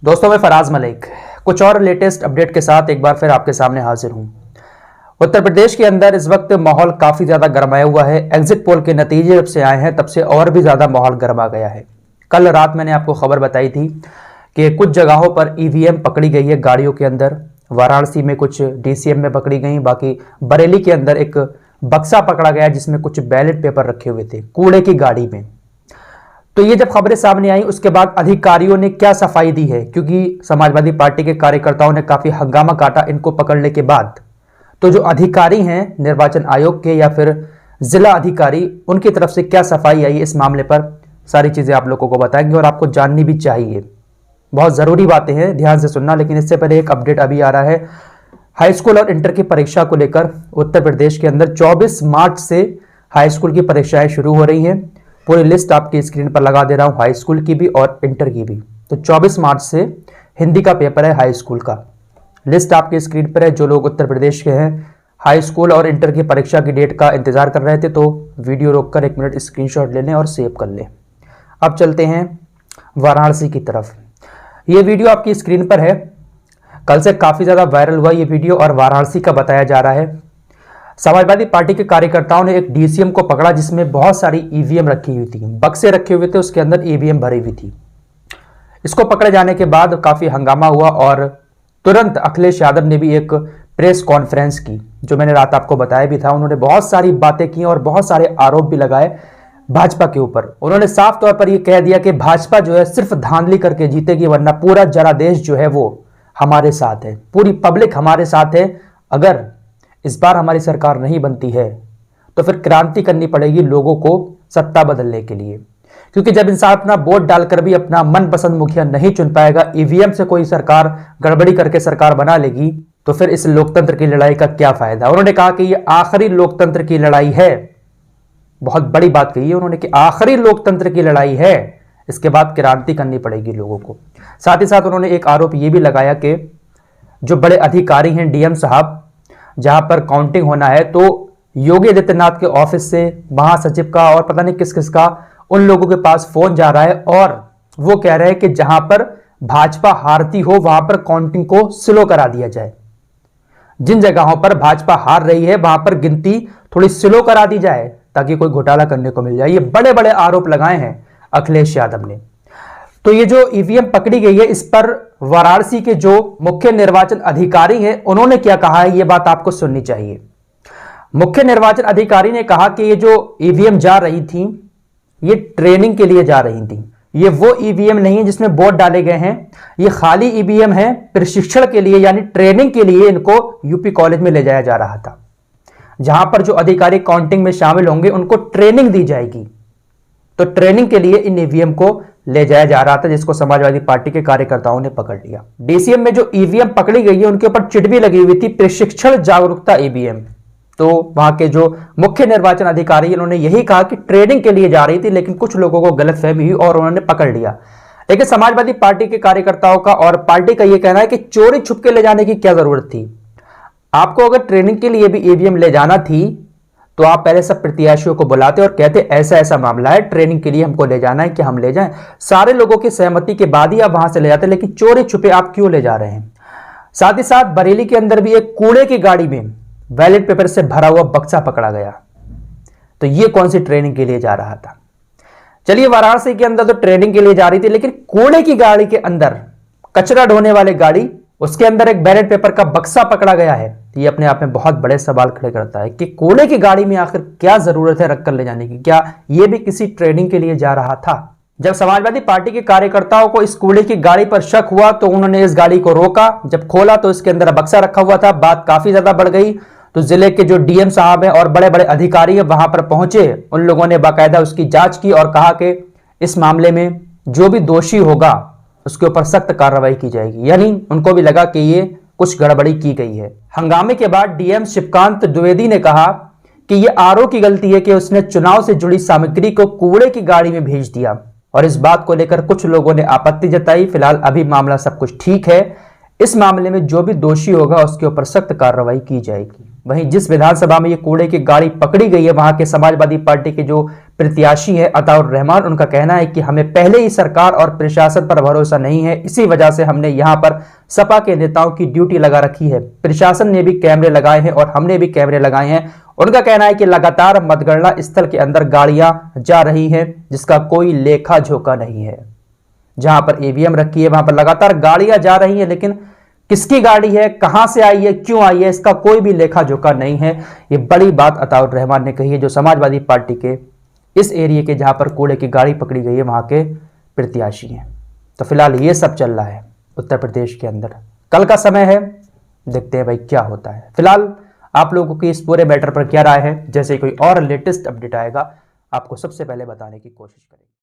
दोस्तों मैं फराज मलिक कुछ और लेटेस्ट अपडेट के साथ एक बार फिर आपके सामने हाजिर हूं। उत्तर प्रदेश के अंदर इस वक्त माहौल काफी ज्यादा गर्माया हुआ है। एग्जिट पोल के नतीजे जब से आए हैं तब से और भी ज्यादा माहौल गर्मा गया है। कल रात मैंने आपको खबर बताई थी कि कुछ जगहों पर ईवीएम पकड़ी गई है गाड़ियों के अंदर। वाराणसी में कुछ डीसीएम में पकड़ी गई, बाकी बरेली के अंदर एक बक्सा पकड़ा गया जिसमें कुछ बैलेट पेपर रखे हुए थे कूड़े की गाड़ी में। तो ये जब खबरें सामने आई उसके बाद अधिकारियों ने क्या सफाई दी है, क्योंकि समाजवादी पार्टी के कार्यकर्ताओं ने काफी हंगामा काटा इनको पकड़ने के बाद। तो जो अधिकारी हैं निर्वाचन आयोग के या फिर जिला अधिकारी, उनकी तरफ से क्या सफाई आई इस मामले पर, सारी चीजें आप लोगों को बताएंगे और आपको जाननी भी चाहिए। बहुत जरूरी बातें हैं, ध्यान से सुनना। लेकिन इससे पहले एक अपडेट अभी आ रहा है हाई स्कूल और इंटर की परीक्षा को लेकर। उत्तर प्रदेश के अंदर 24 मार्च से हाई स्कूल की परीक्षाएं शुरू हो रही हैं। पूरी लिस्ट आपकी स्क्रीन पर लगा दे रहा हूं, हाई स्कूल की भी और इंटर की भी। तो 24 मार्च से हिंदी का पेपर है हाई स्कूल का। लिस्ट आपकी स्क्रीन पर है। जो लोग उत्तर प्रदेश के हैं, हाई स्कूल और इंटर की परीक्षा की डेट का इंतजार कर रहे थे, तो वीडियो रोककर 1 मिनट स्क्रीनशॉट ले लें और सेव कर लें। अब चलते हैं वाराणसी की तरफ। ये वीडियो आपकी स्क्रीन पर है। कल से काफी ज्यादा वायरल हुआ ये वीडियो और वाराणसी का बताया जा रहा है। समाजवादी पार्टी के कार्यकर्ताओं ने एक डीसीएम को पकड़ा जिसमें बहुत सारी ईवीएम रखी हुई थी, बक्से रखे हुए थे, उसके अंदर ईवीएम भरी हुई थी। इसको पकड़े जाने के बाद काफी हंगामा हुआ और तुरंत अखिलेश यादव ने भी एक प्रेस कॉन्फ्रेंस की, जो मैंने रात आपको बताया भी था। उन्होंने बहुत सारी बातें की और बहुत सारे आरोप भी लगाए भाजपा के ऊपर। उन्होंने साफ तौर पर यह कह दिया कि भाजपा जो है सिर्फ धांधली करके जीतेगी, वरना पूरा जनादेश जो है वो हमारे साथ है, पूरी पब्लिक हमारे साथ है। अगर इस बार हमारी सरकार नहीं बनती है तो फिर क्रांति करनी पड़ेगी लोगों को सत्ता बदलने के लिए, क्योंकि जब इंसान अपना वोट डालकर भी अपना मनपसंद मुखिया नहीं चुन पाएगा, ईवीएम से कोई सरकार गड़बड़ी करके सरकार बना लेगी, तो फिर इस लोकतंत्र की लड़ाई का क्या फायदा। उन्होंने कहा कि यह आखिरी लोकतंत्र की लड़ाई है। बहुत बड़ी बात कही है उन्होंने कि आखिरी लोकतंत्र की लड़ाई है, इसके बाद क्रांति करनी पड़ेगी लोगों को। साथ ही साथ उन्होंने एक आरोप यह भी लगाया कि जो बड़े अधिकारी हैं डीएम साहब, जहां पर काउंटिंग होना है, तो योगी आदित्यनाथ के ऑफिस से महासचिव का और पता नहीं किस किस का उन लोगों के पास फोन जा रहा है और वो कह रहे हैं कि जहां पर भाजपा हारती हो वहां पर काउंटिंग को स्लो करा दिया जाए। जिन जगहों पर भाजपा हार रही है वहां पर गिनती थोड़ी स्लो करा दी जाए ताकि कोई घोटाला करने को मिल जाए। ये बड़े बड़े आरोप लगाए हैं अखिलेश यादव ने। तो ये जो ईवीएम पकड़ी गई है, इस पर वाराणसी के जो मुख्य निर्वाचन अधिकारी हैं उन्होंने क्या कहा है, ये बात आपको सुननी चाहिए। मुख्य निर्वाचन अधिकारी ने कहा कि ये जो ईवीएम जा रही थी ये ट्रेनिंग के लिए जा रही थी। ये वो ईवीएम नहीं है जिसमें वोट डाले गए हैं, ये खाली ईवीएम है प्रशिक्षण के लिए, यानी ट्रेनिंग के लिए इनको यूपी कॉलेज में ले जाया जा रहा था, जहां पर जो अधिकारी काउंटिंग में शामिल होंगे उनको ट्रेनिंग दी जाएगी। तो ट्रेनिंग के लिए इन ईवीएम को ले जाया जा रहा था, जिसको समाजवादी पार्टी के कार्यकर्ताओं ने पकड़ लिया। डीसीएम में जो ईवीएम पकड़ी गई है उनके ऊपर चिट भी लगी हुई थी, प्रशिक्षण जागरूकता ईवीएम। तो वहां के जो मुख्य निर्वाचन अधिकारी उन्होंने यही कहा कि ट्रेनिंग के लिए जा रही थी, लेकिन कुछ लोगों को गलतफहमी हुई और उन्होंने पकड़ लिया। लेकिन समाजवादी पार्टी के कार्यकर्ताओं का और पार्टी का यह कहना है कि चोरी छुप के ले जाने की क्या जरूरत थी। आपको अगर ट्रेनिंग के लिए भी ईवीएम ले जाना थी तो आप पहले सब प्रत्याशियों को बुलाते और कहते ऐसा ऐसा मामला है, ट्रेनिंग के लिए हमको ले जाना है, कि हम ले जाएं। सारे लोगों की सहमति के बाद ही आप वहां से ले जाते, लेकिन चोरी छुपे आप क्यों ले जा रहे हैं। साथ ही साथ बरेली के अंदर भी एक कूड़े की गाड़ी में बैलेट पेपर से भरा हुआ बक्सा पकड़ा गया। तो ये कौन सी ट्रेनिंग के लिए जा रहा था। चलिए, वाराणसी के अंदर तो ट्रेनिंग के लिए जा रही थी, लेकिन कूड़े की गाड़ी के अंदर, कचरा ढोने वाले गाड़ी, उसके अंदर एक बैलेट पेपर का बक्सा पकड़ा गया है। ये अपने आप में बहुत बड़े सवाल खड़े करता है कि कूड़े की गाड़ी में आखिर क्या जरूरत है रखकर ले जाने की। क्या ये भी किसी ट्रेनिंग के लिए जा रहा था। जब समाजवादी पार्टी के कार्यकर्ताओं को इस कूड़े की गाड़ी पर शक हुआ तो उन्होंने इस गाड़ी को रोका। जब खोला तो इसके अंदर बक्सा रखा हुआ था। बात काफी ज्यादा बढ़ गई तो जिले के जो डीएम साहब हैं और बड़े बड़े अधिकारी हैं वहां पर पहुंचे। उन लोगों ने बाकायदा उसकी जांच की और कहा कि इस मामले में जो भी दोषी होगा उसके ऊपर सख्त कार्रवाई की जाएगी। यानी उनको भी लगा कि ये कुछ गड़बड़ी की गई है। हंगामे के बाद डीएम शिवकांत द्विवेदी ने कहा कि यह आरओ की गलती है कि उसने चुनाव से जुड़ी सामग्री को कूड़े की गाड़ी में भेज दिया और इस बात को लेकर कुछ लोगों ने आपत्ति जताई। फिलहाल अभी मामला सब कुछ ठीक है। इस मामले में जो भी दोषी होगा उसके ऊपर सख्त कार्रवाई की जाएगी। वहीं जिस विधानसभा में ये कूड़े की गाड़ी पकड़ी गई है, वहां के समाजवादी पार्टी के जो प्रत्याशी हैं अताउर रहमान, उनका कहना है कि हमें पहले ही सरकार और प्रशासन पर भरोसा नहीं है, इसी वजह से हमने यहां पर सपा के नेताओं की ड्यूटी लगा रखी है। प्रशासन ने भी कैमरे लगाए हैं और हमने भी कैमरे लगाए हैं। उनका कहना है कि लगातार मतगणना स्थल के अंदर गाड़ियां जा रही हैं, जिसका कोई लेखा जोखा नहीं है। जहां पर ईवीएम रखी है वहां पर लगातार गाड़ियां जा रही हैं, लेकिन किसकी गाड़ी है, कहां से आई है, क्यों आई है, इसका कोई भी लेखा जोखा नहीं है। ये बड़ी बात अताउर रहमान ने कही है, जो समाजवादी पार्टी के इस एरिया के जहां पर कूड़े की गाड़ी पकड़ी गई है वहां के प्रत्याशी हैं। तो फिलहाल ये सब चल रहा है उत्तर प्रदेश के अंदर। कल का समय है, देखते हैं भाई क्या होता है। फिलहाल आप लोगों की इस पूरे मैटर पर क्या राय है? जैसे कोई और लेटेस्ट अपडेट आएगा आपको सबसे पहले बताने की कोशिश करेंगे।